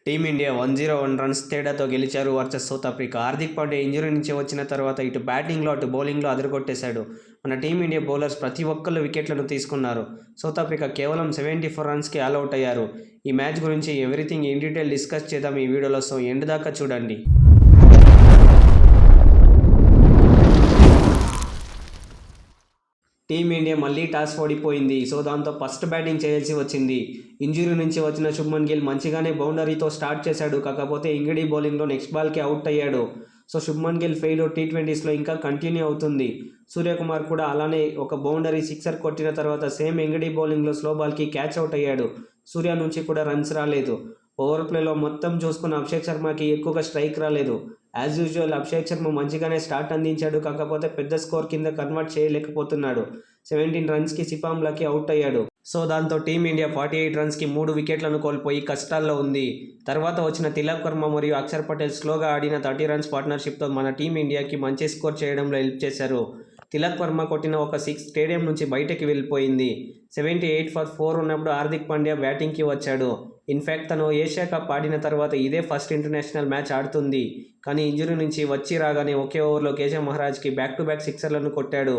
Team India 101 runs తేడాతో గెలిచారు versus south Africa. Hardik Pandya injury నుంచి వచ్చిన తర్వాత ఇటు బ్యాటింగ్లో అటు బౌలింగ్లో అదరగొట్టేశాడు. మన టీమిండియా బౌలర్స్ ప్రతి ఒక్కళ్ళు వికెట్లను తీసుకున్నారు. సౌత్ ఆఫ్రికా కేవలం 74 రన్స్కి ఆల్అవుట్ అయ్యారు. ఈ మ్యాచ్ గురించి ఎవ్రీథింగ్ ఇన్ డీటెయిల్ డిస్కస్ చేద్దాం ఈ వీడియోలో. సో ఎండ్ దాకా చూడండి. టీమిండియా మళ్ళీ టాస్ ఓడిపోయింది. సో దాంతో ఫస్ట్ బ్యాటింగ్ చేయాల్సి వచ్చింది. ఇంజురీ నుంచి వచ్చిన శుభ్మన్ గిల్ మంచిగానే బౌండరీతో స్టార్ట్ చేశాడు. కాకపోతే ఇంగిడి బౌలింగ్లో నెక్స్ట్ బాల్కి అవుట్ అయ్యాడు. సో శుభ్మన్ గిల్ ఫెయిల్ T20స్లో ఇంకా కంటిన్యూ అవుతుంది. సూర్యకుమార్ కూడా అలానే ఒక బౌండరీ సిక్సర్ కొట్టిన తర్వాత సేమ్ ఇంగిడి బౌలింగ్లో స్లో బాల్కి క్యాచ్ అవుట్ అయ్యాడు. సూర్య నుంచి కూడా రన్స్ రాలేదు. ఓవర్ ప్లేలో మొత్తం చూసుకున్న అభిషేక్ శర్మకి ఎక్కువగా స్ట్రైక్ రాలేదు. యాజ్ యూజువల్ అభిషేక్ శర్మ మంచిగానే స్టార్ట్ అందించాడు. కాకపోతే పెద్ద స్కోర్ కింద కన్వర్ట్ చేయలేకపోతున్నాడు. 17 రన్స్కి సిపాంలకి అవుట్ అయ్యాడు. సో దాంతో టీమిండియా 48 రన్స్కి 3 వికెట్లను కోల్పోయి కష్టాల్లో ఉంది. తర్వాత వచ్చిన తిలక్ వర్మ మరియు అక్షర్ పటేల్ స్లోగా ఆడిన 30 రన్స్ పార్ట్నర్షిప్తో మన టీమిండియాకి మంచి స్కోర్ చేయడంలో హెల్ప్ చేశారు. తిలక్ వర్మ కొట్టిన ఒక 6 స్టేడియం నుంచి బయటకి వెళ్ళిపోయింది. 78 ఫర్ 4 ఉన్నప్పుడు హార్దిక్ పాండ్యా బ్యాటింగ్కి వచ్చాడు. ఇన్ఫ్యాక్ట్ తను ఏషియా కప్ ఆడిన తర్వాత ఇదే ఫస్ట్ ఇంటర్నేషనల్ మ్యాచ్ ఆడుతుంది. కానీ ఇంజరీ నుంచి వచ్చి రాగానే ఒకే ఓవర్లో కేశవ్ మహారాజ్కి బ్యాక్ టు బ్యాక్ సిక్సర్లను కొట్టాడు.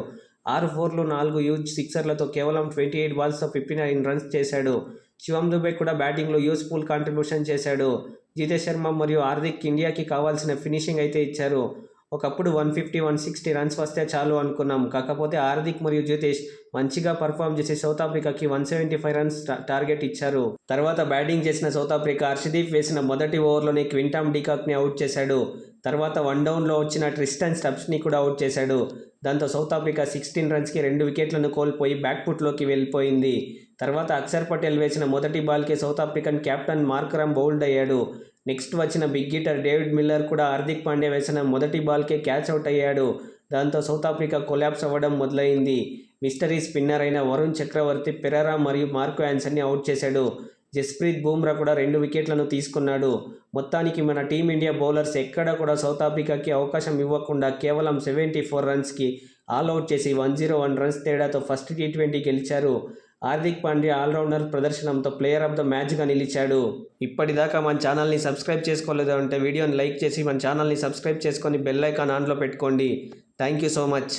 6 4లు 4 హ్యూజ్ సిక్సర్లతో కేవలం 28 బాల్స్తో 59 రన్స్ చేశాడు. శివం దుబే కూడా బ్యాటింగ్లో యూస్ఫుల్ కాంట్రిబ్యూషన్ చేశాడు. జితేష్ శర్మ మరియు హార్దిక్ ఇండియాకి కావాల్సిన ఫినిషింగ్ అయితే ఇచ్చారు. ఒకప్పుడు 150 160 రన్స్ వస్తే చాలు అనుకున్నాం. కాకపోతే హార్దిక్ మరియు జితేష్ మంచిగా పర్ఫామ్ చేసి సౌత్ ఆఫ్రికాకి 175 రన్స్ టార్గెట్ ఇచ్చారు. తర్వాత బ్యాటింగ్ చేసిన సౌత్ ఆఫ్రికా హర్షదీప్ వేసిన మొదటి ఓవర్లోనే క్వింటామ్ డీకాక్ని అవుట్ చేశాడు. తర్వాత 1 డౌన్లో వచ్చిన ట్రిస్టన్ స్టబ్స్ని కూడా అవుట్ చేశాడు. దాంతో సౌత్ ఆఫ్రికా 16 రన్స్కి 2 వికెట్లను కోల్పోయి బ్యాక్ ఫుట్లోకి వెళ్ళిపోయింది. తర్వాత అక్షర్ పటేల్ వేసిన మొదటి బాల్కి South African captain Markram bowled అయ్యాడు. నెక్స్ట్ వచ్చిన బిగ్ హిటర్ డేవిడ్ మిల్లర్ కూడా హార్దిక్ పాండ్యా వేసిన మొదటి బాల్కే క్యాచ్ అవుట్ అయ్యాడు. దాంతో సౌత్ ఆఫ్రికా కొలాప్స్ అవ్వడం మొదలైంది. మిస్టరీ స్పిన్నర్ అయిన వరుణ్ చక్రవర్తి, పెరెరా మరియు మార్కో యాన్సన్ని అవుట్ చేశాడు. జస్ప్రీత్ బుమ్రా కూడా 2 వికెట్లను తీసుకున్నాడు. మొత్తానికి మన టీమిండియా బౌలర్స్ ఎక్కడా కూడా సౌత్ ఆఫ్రికాకి అవకాశం ఇవ్వకుండా కేవలం 74 రన్స్కి ఆల్అవుట్ చేసి 101 రన్స్ తేడాతో ఫస్ట్ T20 గెలిచారు. హార్దిక్ పాండ్యా ఆల్రౌండర్ ప్రదర్శనంతో ప్లేయర్ ఆఫ్ ద మ్యాచ్గా నిలిచాడు. ఇప్పటిదాకా మన ఛానల్ని సబ్స్క్రైబ్ చేసుకోలేదు అంటే వీడియోని లైక్ చేసి మన ఛానల్ని సబ్స్క్రైబ్ చేసుకొని బెల్ ఐకాన్ ఆన్లో పెట్టుకోండి. Thank you so much.